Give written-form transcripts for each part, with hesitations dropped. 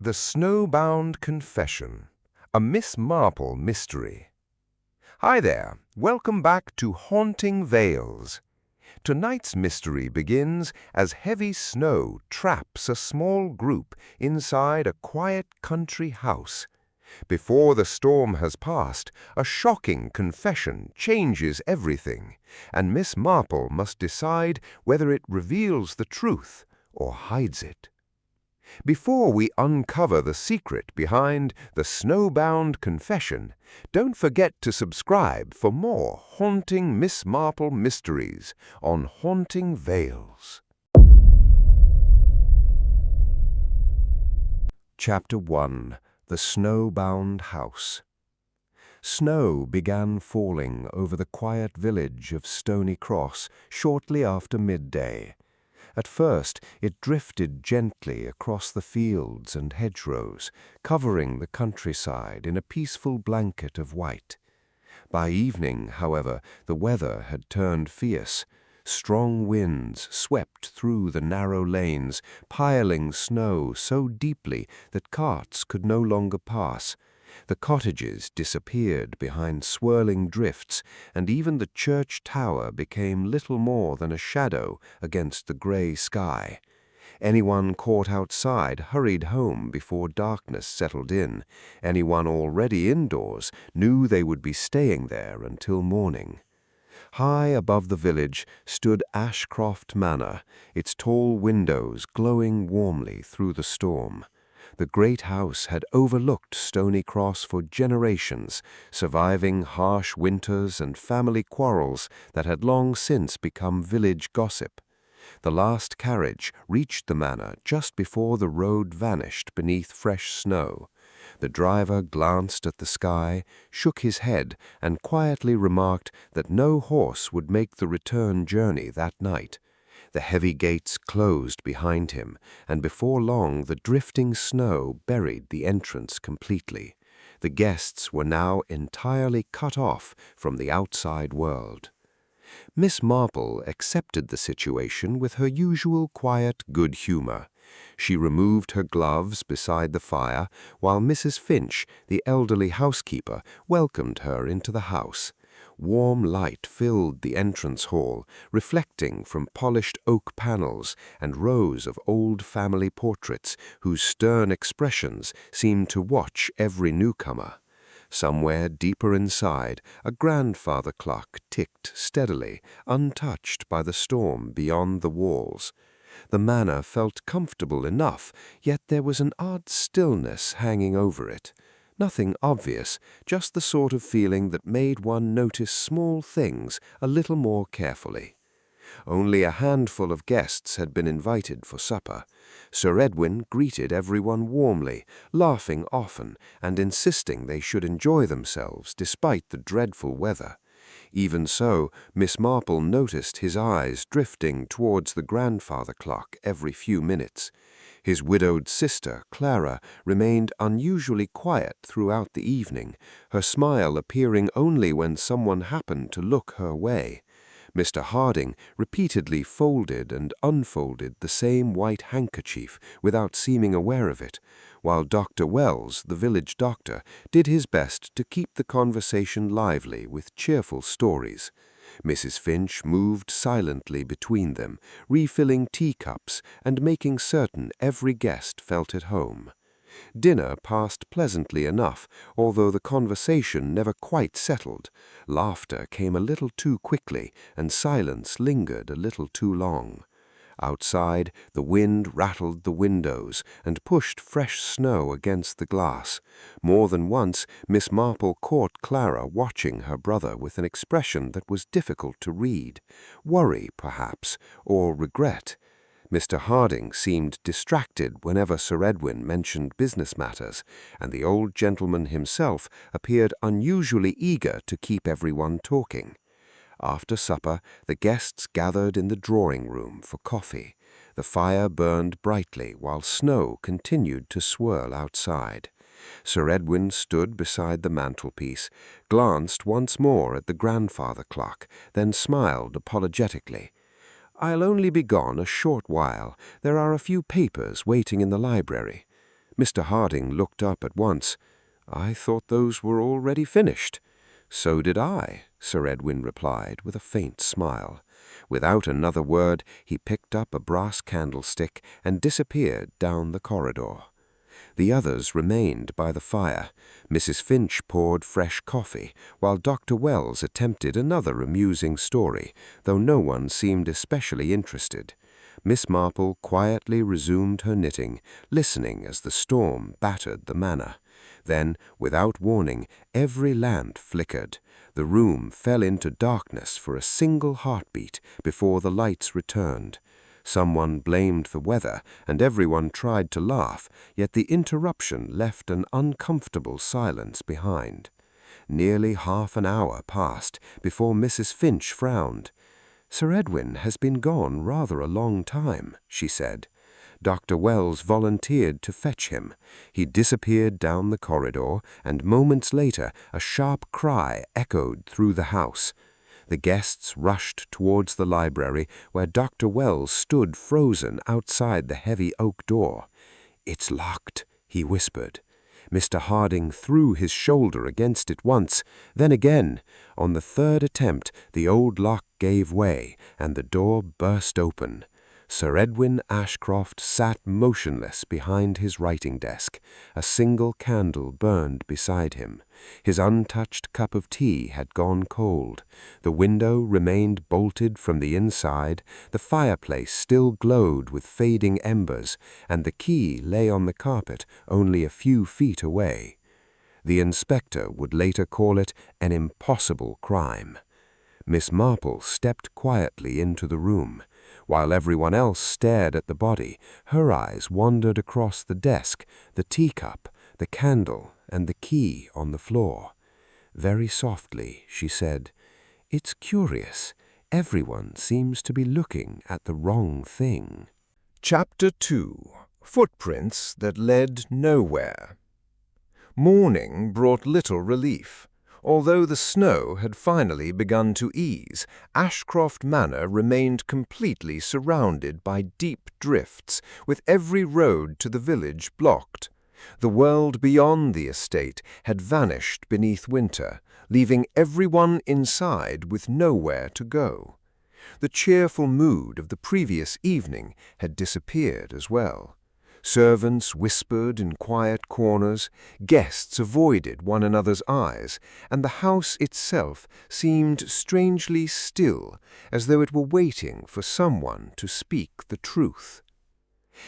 The Snowbound Confession, a Miss Marple mystery. Hi there, welcome back to Haunting Vales. Tonight's mystery begins as heavy snow traps a small group inside a quiet country house. Before the storm has passed, a shocking confession changes everything, and Miss Marple must decide whether it reveals the truth or hides it. Before we uncover the secret behind the Snowbound Confession, don't forget to subscribe for more haunting Miss Marple mysteries on Haunting Vales. Chapter 1. The Snowbound House. Snow began falling over the quiet village of Stony Cross shortly after midday. At first, it drifted gently across the fields and hedgerows, covering the countryside in a peaceful blanket of white. By evening, however, the weather had turned fierce. Strong winds swept through the narrow lanes, piling snow so deeply that carts could no longer pass. The cottages disappeared behind swirling drifts, and even the church tower became little more than a shadow against the gray sky. Anyone caught outside hurried home before darkness settled in. Anyone already indoors knew they would be staying there until morning. High above the village stood Ashcroft Manor, its tall windows glowing warmly through the storm. The great house had overlooked Stony Cross for generations, surviving harsh winters and family quarrels that had long since become village gossip. The last carriage reached the manor just before the road vanished beneath fresh snow. The driver glanced at the sky, shook his head, and quietly remarked that no horse would make the return journey that night. The heavy gates closed behind him, and before long the drifting snow buried the entrance completely. The guests were now entirely cut off from the outside world. Miss Marple accepted the situation with her usual quiet good humor. She removed her gloves beside the fire, while Mrs. Finch, the elderly housekeeper, welcomed her into the house. Warm light filled the entrance hall, reflecting from polished oak panels and rows of old family portraits whose stern expressions seemed to watch every newcomer. Somewhere deeper inside, a grandfather clock ticked steadily, untouched by the storm beyond the walls. The manor felt comfortable enough, yet there was an odd stillness hanging over it. Nothing obvious, just the sort of feeling that made one notice small things a little more carefully. Only a handful of guests had been invited for supper. Sir Edwin greeted everyone warmly, laughing often and insisting they should enjoy themselves despite the dreadful weather. Even so, Miss Marple noticed his eyes drifting towards the grandfather clock every few minutes. His widowed sister, Clara, remained unusually quiet throughout the evening, her smile appearing only when someone happened to look her way. Mr. Harding repeatedly folded and unfolded the same white handkerchief without seeming aware of it, while Dr. Wells, the village doctor, did his best to keep the conversation lively with cheerful stories. Mrs. Finch moved silently between them, refilling teacups and making certain every guest felt at home. Dinner passed pleasantly enough, although the conversation never quite settled. Laughter came a little too quickly, and silence lingered a little too long. Outside, the wind rattled the windows and pushed fresh snow against the glass. More than once, Miss Marple caught Clara watching her brother with an expression that was difficult to read. Worry, perhaps, or regret. Mr. Harding seemed distracted whenever Sir Edwin mentioned business matters, and the old gentleman himself appeared unusually eager to keep everyone talking. After supper, the guests gathered in the drawing-room for coffee. The fire burned brightly while snow continued to swirl outside. Sir Edwin stood beside the mantelpiece, glanced once more at the grandfather clock, then smiled apologetically. "I'll only be gone a short while. There are a few papers waiting in the library." Mr. Harding looked up at once. "I thought those were already finished." "So did I," Sir Edwin replied with a faint smile. Without another word, he picked up a brass candlestick and disappeared down the corridor. The others remained by the fire. Mrs. Finch poured fresh coffee, while Dr. Wells attempted another amusing story, though no one seemed especially interested. Miss Marple quietly resumed her knitting, listening as the storm battered the manor. Then, without warning, every lamp flickered. The room fell into darkness for a single heartbeat before the lights returned. Someone blamed the weather, and everyone tried to laugh, yet the interruption left an uncomfortable silence behind. Nearly half an hour passed before Mrs. Finch frowned. "Sir Edwin has been gone rather a long time," she said. Dr. Wells volunteered to fetch him. He disappeared down the corridor, and moments later a sharp cry echoed through the house. The guests rushed towards the library, where Dr. Wells stood frozen outside the heavy oak door. "It's locked," he whispered. Mr. Harding threw his shoulder against it once, then again. On the third attempt, the old lock gave way, and the door burst open. Sir Edwin Ashcroft sat motionless behind his writing desk. A single candle burned beside him. His untouched cup of tea had gone cold. The window remained bolted from the inside, the fireplace still glowed with fading embers, and the key lay on the carpet only a few feet away. The inspector would later call it an impossible crime. Miss Marple stepped quietly into the room. While everyone else stared at the body, her eyes wandered across the desk, the teacup, the candle, and the key on the floor. Very softly, she said, "It's curious. Everyone seems to be looking at the wrong thing." Chapter 2. Footprints that led nowhere. Morning brought little relief. Although the snow had finally begun to ease, Ashcroft Manor remained completely surrounded by deep drifts, with every road to the village blocked. The world beyond the estate had vanished beneath winter, leaving everyone inside with nowhere to go. The cheerful mood of the previous evening had disappeared as well. Servants whispered in quiet corners, guests avoided one another's eyes, and the house itself seemed strangely still, as though it were waiting for someone to speak the truth.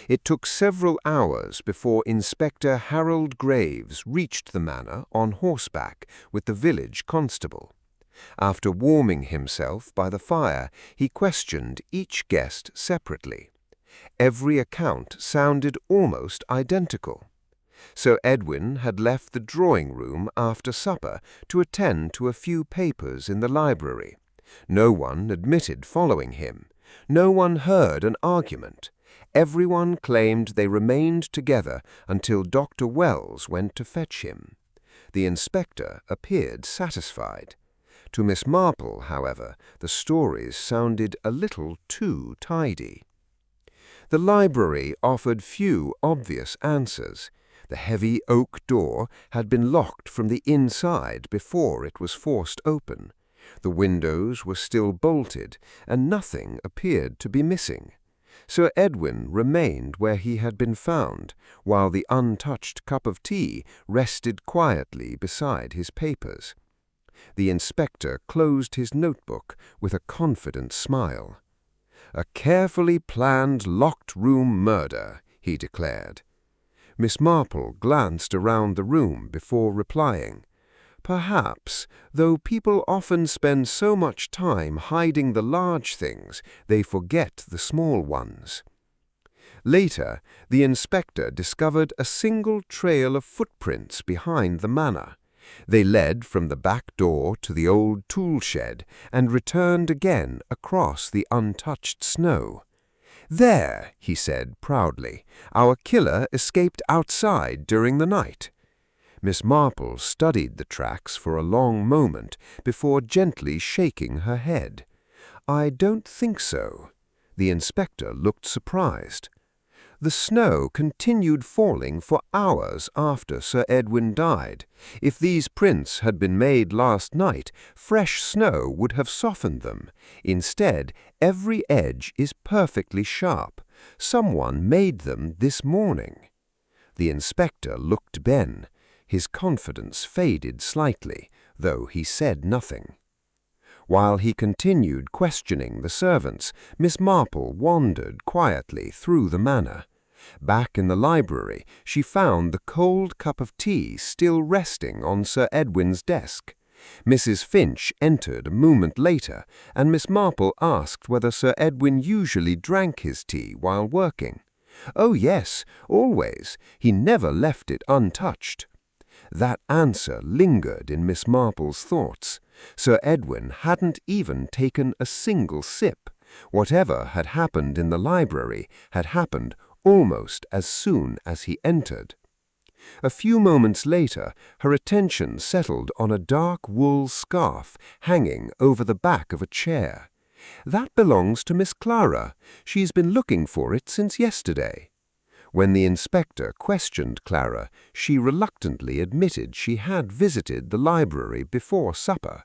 It took several hours before Inspector Harold Graves reached the manor on horseback with the village constable. After warming himself by the fire, he questioned each guest separately. Every account sounded almost identical. Sir Edwin had left the drawing-room after supper to attend to a few papers in the library. No one admitted following him. No one heard an argument. Everyone claimed they remained together until Dr. Wells went to fetch him. The inspector appeared satisfied. To Miss Marple, however, the stories sounded a little too tidy. The library offered few obvious answers. The heavy oak door had been locked from the inside before it was forced open. The windows were still bolted, and nothing appeared to be missing. Sir Edwin remained where he had been found, while the untouched cup of tea rested quietly beside his papers. The inspector closed his notebook with a confident smile. "A carefully planned locked-room murder," he declared. Miss Marple glanced around the room before replying. "Perhaps, though people often spend so much time hiding the large things, they forget the small ones." Later, the inspector discovered a single trail of footprints behind the manor. They led from the back door to the old tool shed and returned again across the untouched snow. "There," he said proudly, "our killer escaped outside during the night." Miss Marple studied the tracks for a long moment before gently shaking her head. "I don't think so." The inspector looked surprised. The snow continued falling for hours after Sir Edwin died. If these prints had been made last night, fresh snow would have softened them. Instead, every edge is perfectly sharp. Someone made them this morning. The inspector looked Ben. His confidence faded slightly, though he said nothing. While he continued questioning the servants, Miss Marple wandered quietly through the manor. Back in the library, she found the cold cup of tea still resting on Sir Edwin's desk. Mrs. Finch entered a moment later, and Miss Marple asked whether Sir Edwin usually drank his tea while working. "Oh, yes, always. He never left it untouched." That answer lingered in Miss Marple's thoughts. Sir Edwin hadn't even taken a single sip. Whatever had happened in the library had happened almost as soon as he entered. A few moments later, her attention settled on a dark wool scarf hanging over the back of a chair. "That belongs to Miss Clara. She's been looking for it since yesterday." When the inspector questioned Clara, she reluctantly admitted she had visited the library before supper.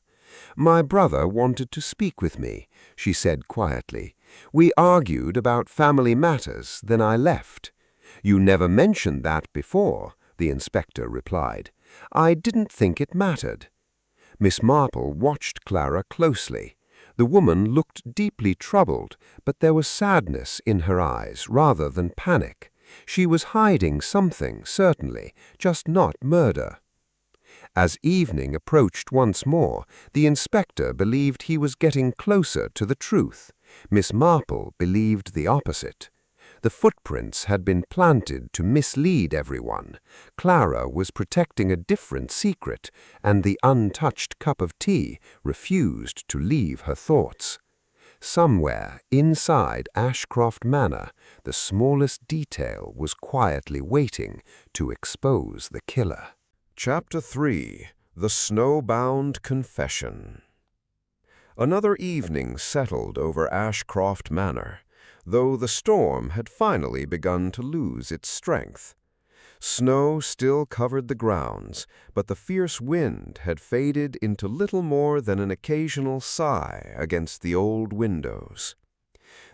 "My brother wanted to speak with me," she said quietly. "We argued about family matters, then I left." "You never mentioned that before," the inspector replied. "I didn't think it mattered." Miss Marple watched Clara closely. The woman looked deeply troubled, but there was sadness in her eyes rather than panic. She was hiding something, certainly, just not murder. As evening approached once more, the inspector believed he was getting closer to the truth. Miss Marple believed the opposite. The footprints had been planted to mislead everyone. Clara was protecting a different secret, and the untouched cup of tea refused to leave her thoughts. Somewhere inside Ashcroft Manor, the smallest detail was quietly waiting to expose the killer. Chapter 3. The Snowbound Confession. Another evening settled over Ashcroft Manor, though the storm had finally begun to lose its strength. Snow still covered the grounds, but the fierce wind had faded into little more than an occasional sigh against the old windows.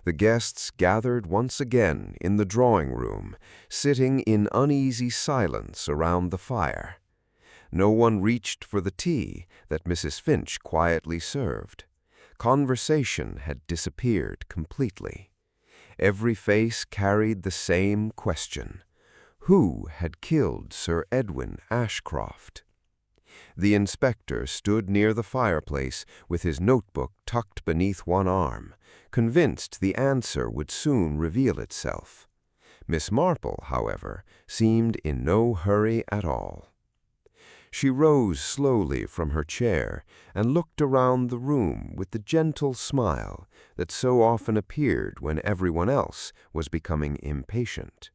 The guests gathered once again in the drawing-room, sitting in uneasy silence around the fire. No one reached for the tea that Mrs. Finch quietly served. Conversation had disappeared completely. Every face carried the same question: who had killed Sir Edwin Ashcroft? The inspector stood near the fireplace with his notebook tucked beneath one arm, convinced the answer would soon reveal itself. Miss Marple, however, seemed in no hurry at all. She rose slowly from her chair and looked around the room with the gentle smile that so often appeared when everyone else was becoming impatient.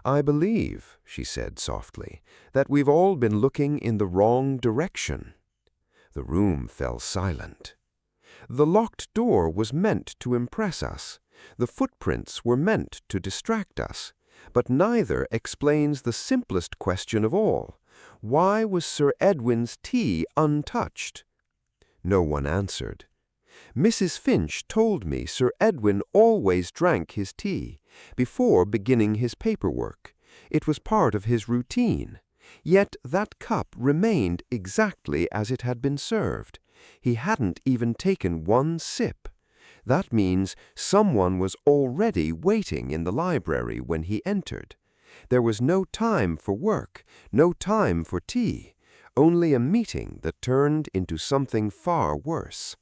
"I believe," she said softly, "that we've all been looking in the wrong direction." The room fell silent. "The locked door was meant to impress us. The footprints were meant to distract us. But neither explains the simplest question of all. Why was Sir Edwin's tea untouched?" No one answered. "Mrs. Finch told me Sir Edwin always drank his tea before beginning his paperwork. It was part of his routine. Yet that cup remained exactly as it had been served. He hadn't even taken one sip. That means someone was already waiting in the library when he entered. There was no time for work, no time for tea, only a meeting that turned into something far worse."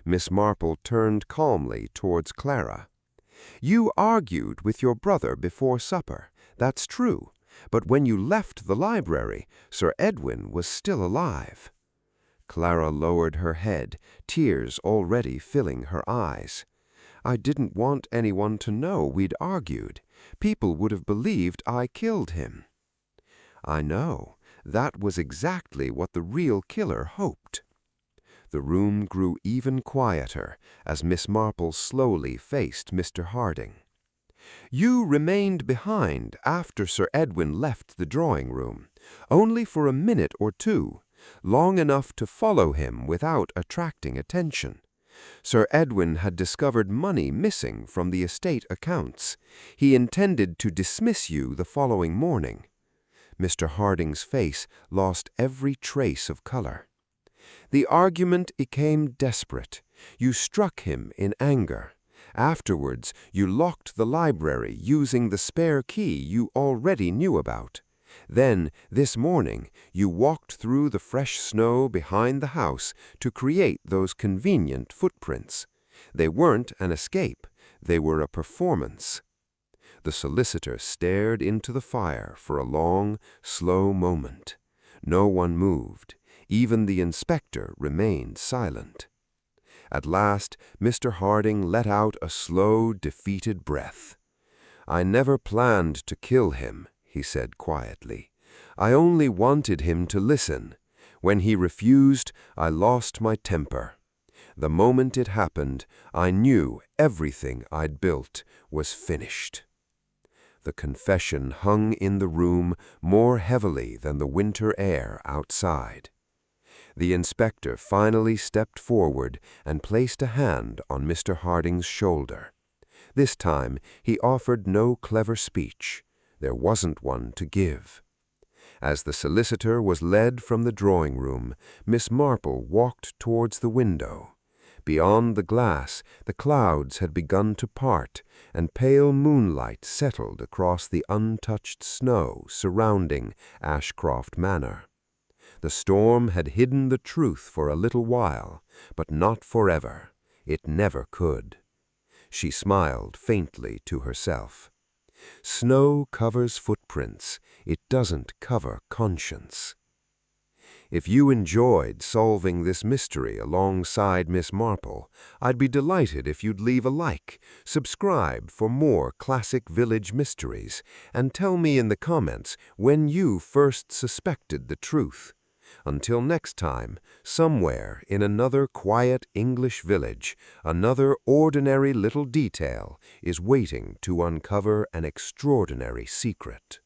Miss Marple turned calmly towards Clara. "You argued with your brother before supper. That's true. But when you left the library, Sir Edwin was still alive." Clara lowered her head, tears already filling her eyes. "I didn't want anyone to know we'd argued. People would have believed I killed him." "I know. That was exactly what the real killer hoped." The room grew even quieter as Miss Marple slowly faced Mr. Harding. You remained behind after Sir Edwin left the drawing-room, only for a minute or two, long enough to follow him without attracting attention. Sir Edwin had discovered money missing from the estate accounts. He intended to dismiss you the following morning. Mr. Harding's face lost every trace of color. The argument became desperate. You struck him in anger. Afterwards, you locked the library using the spare key you already knew about. Then, this morning, you walked through the fresh snow behind the house to create those convenient footprints. They weren't an escape. They were a performance. The solicitor stared into the fire for a long, slow moment. No one moved. Even the inspector remained silent. At last, Mr. Harding let out a slow, defeated breath. "I never planned to kill him," he said quietly. "I only wanted him to listen. When he refused, I lost my temper. The moment it happened, I knew everything I'd built was finished." The confession hung in the room more heavily than the winter air outside. The inspector finally stepped forward and placed a hand on Mr. Harding's shoulder. This time he offered no clever speech. There wasn't one to give. As the solicitor was led from the drawing-room, Miss Marple walked towards the window. Beyond the glass, the clouds had begun to part, and pale moonlight settled across the untouched snow surrounding Ashcroft Manor. The storm had hidden the truth for a little while, but not forever. It never could. She smiled faintly to herself. Snow covers footprints. It doesn't cover conscience. If you enjoyed solving this mystery alongside Miss Marple, I'd be delighted if you'd leave a like, subscribe for more classic village mysteries, and tell me in the comments when you first suspected the truth. Until next time, somewhere in another quiet English village, another ordinary little detail is waiting to uncover an extraordinary secret.